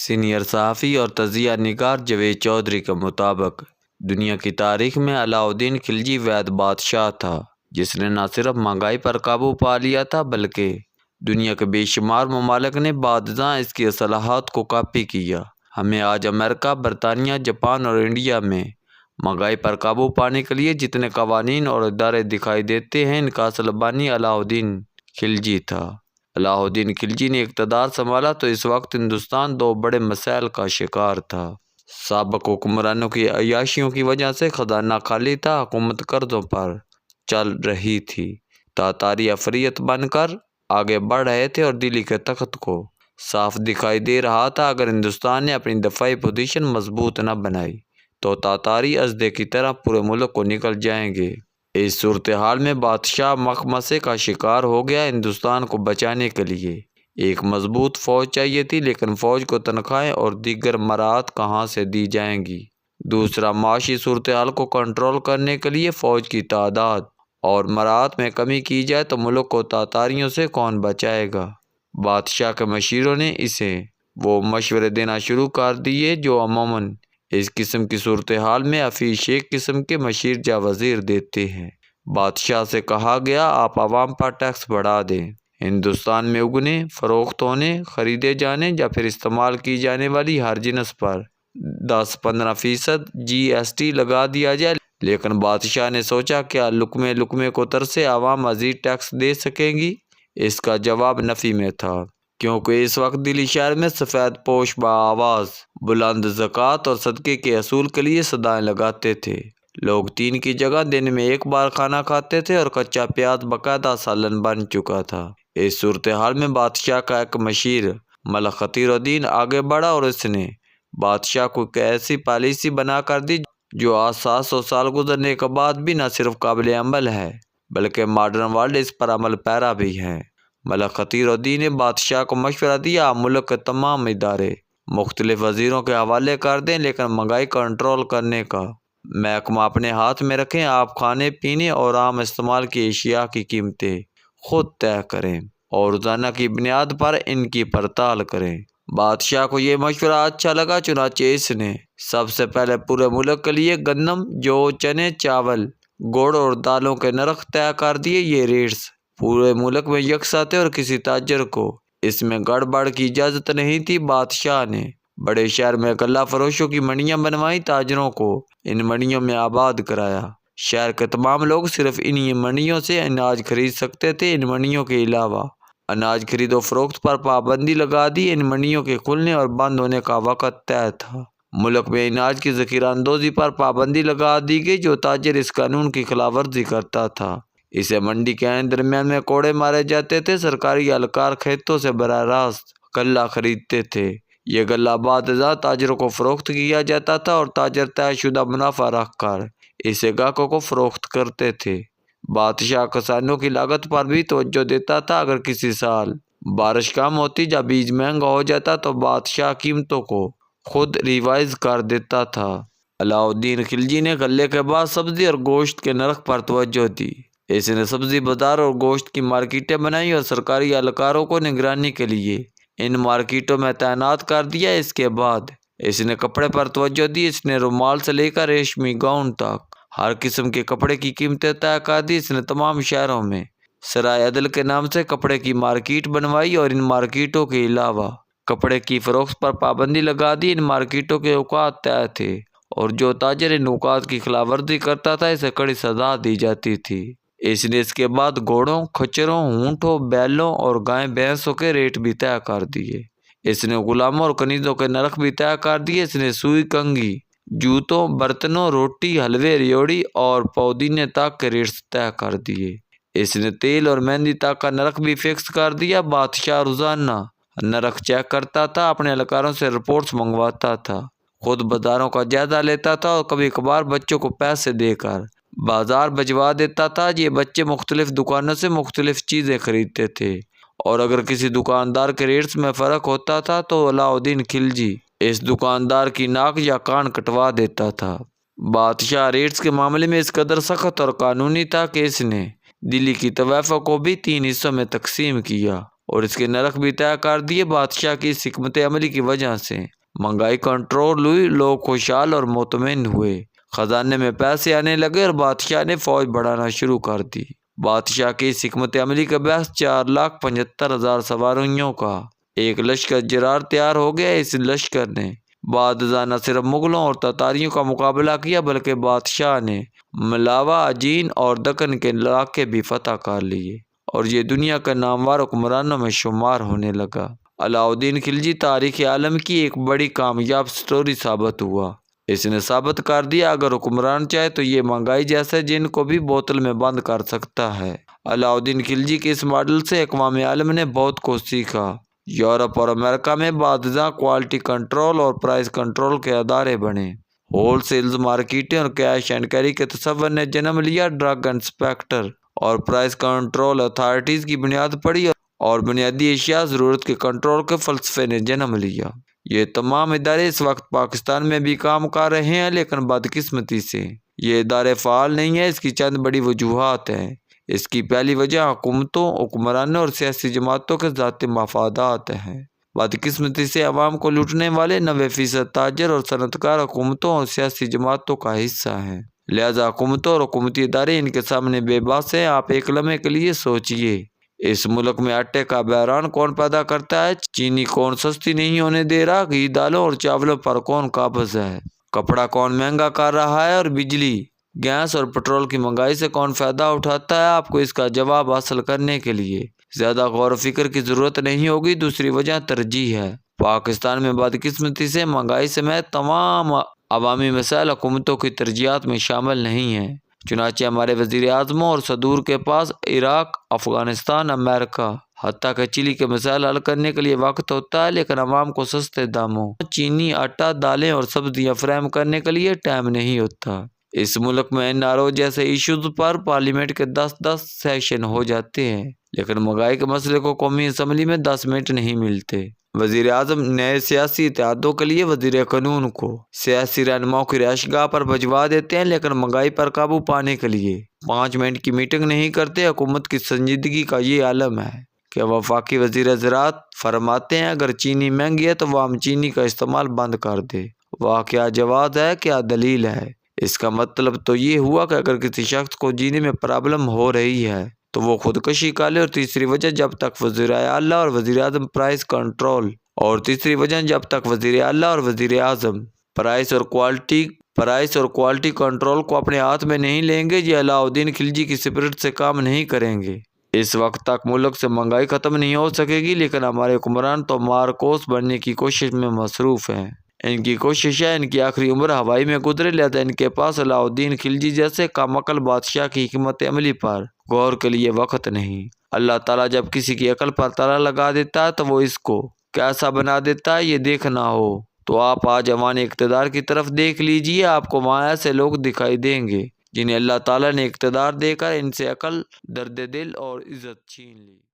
Senior صحافی اور تجزیہ نگار جاوید چودھری کے مطابق دنیا کی تاریخ میں علاء الدین خلجی واحد بادشاہ تھا جس نے نہ صرف مہنگائی پر قابو پا لیا تھا بلکہ دنیا کے بے شمار ممالک نے بعد ازاں اس کی اصلاحات کو کاپی کیا۔ ہمیں آج امریکہ، برطانیہ، جاپان اور انڈیا میں مہنگائی پر قابو پانے کے لیے جتنے قوانین اور ادارے دکھائی دیتے ہیں، ان کا اصل بانی علاء الدین خلجی تھا۔ علاء الدین خلجی نے اقتدار سنبھالا تو اس وقت ہندوستان دو بڑے مسائل کا شکار تھا۔ سابق حکمرانوں کی عیاشیوں کی وجہ سے خزانہ خالی تھا، حکومت قرضوں پر چل رہی تھی، تاتاری افریت بن کر آگے بڑھ رہے تھے اور دلی کے تخت کو صاف دکھائی دے رہا تھا اگر ہندوستان نے اپنی دفاعی پوزیشن مضبوط نہ بنائی تو تاتاری ازدے کی طرح پورے ملک کو نکل جائیں گے۔ اس صورتحال میں بادشاہ مخمصے کا شکار ہو گیا۔ ہندوستان کو بچانے کے لیے ایک مضبوط فوج چاہیے تھی، لیکن فوج کو تنخواہیں اور دیگر مراعات کہاں سے دی جائیں گی؟ دوسرا، معاشی صورتحال کو کنٹرول کرنے کے لیے فوج کی تعداد اور مراعات میں کمی کی جائے تو ملک کو تاتاریوں سے کون بچائے گا؟ بادشاہ کے مشیروں نے اسے وہ مشورے دینا شروع کر دیے جو عموماً اس قسم کی صورتحال میں حفیظ شیخ قسم کے مشیر یا وزیر دیتے ہیں۔ بادشاہ سے کہا گیا، آپ عوام پر ٹیکس بڑھا دیں۔ ہندوستان میں اگنے، فروخت ہونے، خریدے جانے یا پھر استعمال کی جانے والی ہر جنس پر 10-15% GST لگا دیا جائے۔ لیکن بادشاہ نے سوچا، کیا لقمے لقمے کو ترسے عوام مزید ٹیکس دے سکیں گی؟ اس کا جواب نفی میں تھا، کیونکہ اس وقت دلی شہر میں سفید پوش بآواز بلند زکوٰۃ اور صدقے کے اصول کے لیے صدائیں لگاتے تھے۔ لوگ 3 کی جگہ دن میں 1 بار کھانا کھاتے تھے اور کچا پیاز باقاعدہ سالن بن چکا تھا۔ اس صورتحال میں بادشاہ کا ایک مشیر ملک خطیر الدین آگے بڑھا اور اس نے بادشاہ کو ایک ایسی پالیسی بنا کر دی جو آج 700 سال گزرنے کے بعد بھی نہ صرف قابل عمل ہے بلکہ ماڈرن ورلڈ اس پر عمل پیرا بھی ہے۔ ملک خطیر الدین نے بادشاہ کو مشورہ دیا، آپ ملک کے تمام ادارے مختلف وزیروں کے حوالے کر دیں، لیکن مہنگائی کنٹرول کرنے کا محکمہ اپنے ہاتھ میں رکھیں۔ آپ کھانے پینے اور عام استعمال کی اشیاء کی قیمتیں خود طے کریں اور روزانہ کی بنیاد پر ان کی پڑتال کریں۔ بادشاہ کو یہ مشورہ اچھا لگا، چنانچہ اس نے سب سے پہلے پورے ملک کے لیے گندم، جو، چنے، چاول، گڑ اور دالوں کے نرخ طے کر دیے۔ یہ ریٹس پورے ملک میں یکساں تھے اور کسی تاجر کو اس میں گڑبڑ کی اجازت نہیں تھی۔ بادشاہ نے بڑے شہر میں غلہ فروشوں کی منڈیاں بنوائیں، تاجروں کو ان منڈیوں میں آباد کرایا۔ شہر کے تمام لوگ صرف انہی منڈیوں سے اناج خرید سکتے تھے۔ ان منڈیوں کے علاوہ اناج خرید و فروخت پر پابندی لگا دی۔ ان منڈیوں کے کھلنے اور بند ہونے کا وقت طے تھا۔ ملک میں اناج کی ذخیرہ اندوزی پر پابندی لگا دی گئی۔ جو تاجر اس قانون کی خلاف ورزی کرتا تھا، اسے منڈی کے درمیان میں کوڑے مارے جاتے تھے۔ سرکاری اہلکار کھیتوں سے براہ راست غلہ خریدتے تھے۔ یہ غلہ بعد ازاں تاجروں کو فروخت کیا جاتا تھا اور تاجر طے شدہ منافع رکھ کر اسے گاہکوں کو فروخت کرتے تھے۔ بادشاہ کسانوں کی لاگت پر بھی توجہ دیتا تھا۔ اگر کسی سال بارش کم ہوتی یا بیج مہنگا ہو جاتا تو بادشاہ قیمتوں کو خود ریوائز کر دیتا تھا۔ علاء الدین خلجی نے غلے کے بعد سبزی اور گوشت کے نرخ پر توجہ دی۔ اس نے سبزی بازار اور گوشت کی مارکیٹیں بنائیں اور سرکاری اہلکاروں کو نگرانی کے لیے ان مارکیٹوں میں تعینات کر دیا۔ اس کے بعد اس نے کپڑے پر توجہ دی۔ اس نے رومال سے لے کر ریشمی گاؤن تک ہر قسم کے کپڑے کی قیمتیں طے کر دی۔ اس نے تمام شہروں میں سرائے عدل کے نام سے کپڑے کی مارکیٹ بنوائی اور ان مارکیٹوں کے علاوہ کپڑے کی فروخت پر پابندی لگا دی۔ ان مارکیٹوں کے اوقات طے تھے اور جو تاجر ان اوقات کی خلاف ورزی کرتا تھا اسے کڑی سزا دی جاتی تھی۔ اس نے اس کے بعد گھوڑوں، کھچروں، اونٹوں، بیلوں اور گائے بھینسوں کے ریٹ بھی طے کر دیے۔ اس نے غلاموں اور کنیزوں کے نرخ بھی طے کر دیے۔ اس نے سوئی، کنگھی، جوتوں، برتنوں، روٹی، حلوے، ریوڑی اور پودینے تک کے ریٹس طے کر دیے۔ اس نے تیل اور مہندی تک کا نرخ بھی فکس کر دیا۔ بادشاہ روزانہ نرخ چیک کرتا تھا، اپنے اہلکاروں سے رپورٹس منگواتا تھا، خود بازاروں کا جائزہ لیتا تھا اور کبھی کبھار بچوں کو پیسے دے کر بازار بھجوا دیتا تھا۔ یہ بچے مختلف دکانوں سے مختلف چیزیں خریدتے تھے اور اگر کسی دکاندار کے ریٹس میں فرق ہوتا تھا تو علاء الدین خلجی اس دکاندار کی ناک یا کان کٹوا دیتا تھا۔ بادشاہ ریٹس کے معاملے میں اس قدر سخت اور قانونی تھا کہ اس نے دلی کی طوائف کو بھی 3 حصوں میں تقسیم کیا اور اس کے نرخ بھی طے کر دیے۔ بادشاہ کی اس حکمت عملی کی وجہ سے مہنگائی کنٹرول ہوئی، لوگ خوشحال اور مطمئن ہوئے، خزانے میں پیسے آنے لگے اور بادشاہ نے فوج بڑھانا شروع کر دی۔ بادشاہ کی اس حکمت عملی کا باعث 4,75,000 سواروں کا ایک لشکر جرار تیار ہو گیا۔ اس لشکر نے بعد ازاں نہ صرف مغلوں اور تاتاریوں کا مقابلہ کیا بلکہ بادشاہ نے ملاوا، اجین اور دکن کے علاقے بھی فتح کر لیے اور یہ دنیا کے نامور حکمرانوں میں شمار ہونے لگا۔ علاء الدین خلجی تاریخ عالم کی ایک بڑی کامیاب سٹوری ثابت ہوا۔ اس نے ثابت کر دیا اگر حکمران چاہے تو یہ مہنگائی جیسے جن کو بھی بوتل میں بند کر سکتا ہے۔ علاء الدین خلجی کے اس ماڈل سے اقوام عالم نے بہت کچھ سیکھا۔ یورپ اور امریکہ میں بعد ازاں کوالٹی کنٹرول اور پرائز کنٹرول کے ادارے بنے۔ ہول سیلز مارکیٹیں اور کیش اینڈ کیری کے تصور نے جنم لیا۔ ڈرگ انسپیکٹر اور پرائز کنٹرول اتھارٹیز کی بنیاد پڑی اور بنیادی اشیاء ضرورت کے کنٹرول کے فلسفے نے جنم لیا۔ یہ تمام ادارے اس وقت پاکستان میں بھی کام کر رہے ہیں، لیکن بدقسمتی سے یہ ادارے فعال نہیں ہیں۔ اس کی چند بڑی وجوہات ہیں۔ اس کی پہلی وجہ حکومتوں، حکمرانوں اور سیاسی جماعتوں کے ذاتی مفادات ہیں۔ بدقسمتی سے عوام کو لوٹنے والے 90% تاجر اور صنعت کار حکومتوں اور سیاسی جماعتوں کا حصہ ہیں، لہذا حکومتوں اور حکومتی ادارے ان کے سامنے بے بس ہیں۔ آپ ایک لمحے کے لیے سوچئے، اس ملک میں آٹے کا بحران کون پیدا کرتا ہے؟ چینی کون سستی نہیں ہونے دے رہا؟ گھی، دالوں اور چاولوں پر کون قابض ہے؟ کپڑا کون مہنگا کر رہا ہے؟ اور بجلی، گیس اور پٹرول کی مہنگائی سے کون فائدہ اٹھاتا ہے؟ آپ کو اس کا جواب حاصل کرنے کے لیے زیادہ غور و فکر کی ضرورت نہیں ہوگی۔ دوسری وجہ ترجیح ہے۔ پاکستان میں بدقسمتی سے مہنگائی سمیت تمام عوامی مسائل حکومتوں کی ترجیحات میں شامل نہیں ہیں۔ چنانچہ ہمارے وزیر اعظموں اور صدور کے پاس عراق، افغانستان، امریکہ، حتیٰ کہ چلی کے مسائل حل کرنے کے لیے وقت ہوتا ہے، لیکن عوام کو سستے داموں چینی، آٹا، دالیں اور سبزیاں فراہم کرنے کے لیے ٹائم نہیں ہوتا۔ اس ملک میں NRO جیسے ایشوز پر پارلیمنٹ کے 10 سیشن ہو جاتے ہیں، لیکن مہنگائی کے مسئلے کو قومی اسمبلی میں 10 منٹ نہیں ملتے۔ وزیر اعظم نئے سیاسی اتحادوں کے لیے وزیر قانون کو سیاسی رہنماؤں کی رہائش گاہ پر بھجوا دیتے ہیں، لیکن مہنگائی پر قابو پانے کے لیے 5 منٹ کی میٹنگ نہیں کرتے۔ حکومت کی سنجیدگی کا یہ عالم ہے کہ وفاقی وزیر زراعت فرماتے ہیں اگر چینی مہنگی ہے تو وہ ہم چینی کا استعمال بند کر دے۔ واہ، کیا جواز ہے، کیا دلیل ہے! اس کا مطلب تو یہ ہوا کہ اگر کسی شخص کو جینے میں پرابلم ہو رہی ہے تو وہ خودکشی کر لے۔ اور تیسری وجہ جب تک وزیر اعلیٰ اور وزیر اعظم پرائز کنٹرول پرائز اور کوالٹی کنٹرول کو اپنے ہاتھ میں نہیں لیں گے، یہ علاء الدین خلجی کی اسپرٹ سے کام نہیں کریں گے۔ اس وقت تک ملک سے مہنگائی ختم نہیں ہو سکے گی، لیکن ہمارے حکمران تو مارکوس بننے کی کوشش میں مصروف ہیں۔ ان کی کوشش ہے ان کی آخری عمر ہوائی میں گزرے، لہذا ان کے پاس علاء الدین خلجی جیسے کم عقل بادشاہ کی حکمت عملی پر غور کے لیے وقت نہیں۔ اللہ تعالیٰ جب کسی کی عقل پر تالا لگا دیتا ہے تو وہ اس کو کیسا بنا دیتا ہے یہ دیکھنا ہو تو آپ آج ایوان اقتدار کی طرف دیکھ لیجئے۔ آپ کو وہاں ایسے لوگ دکھائی دیں گے جنہیں اللہ تعالیٰ نے اقتدار دے کر ان سے عقل، درد دل اور عزت چھین لی۔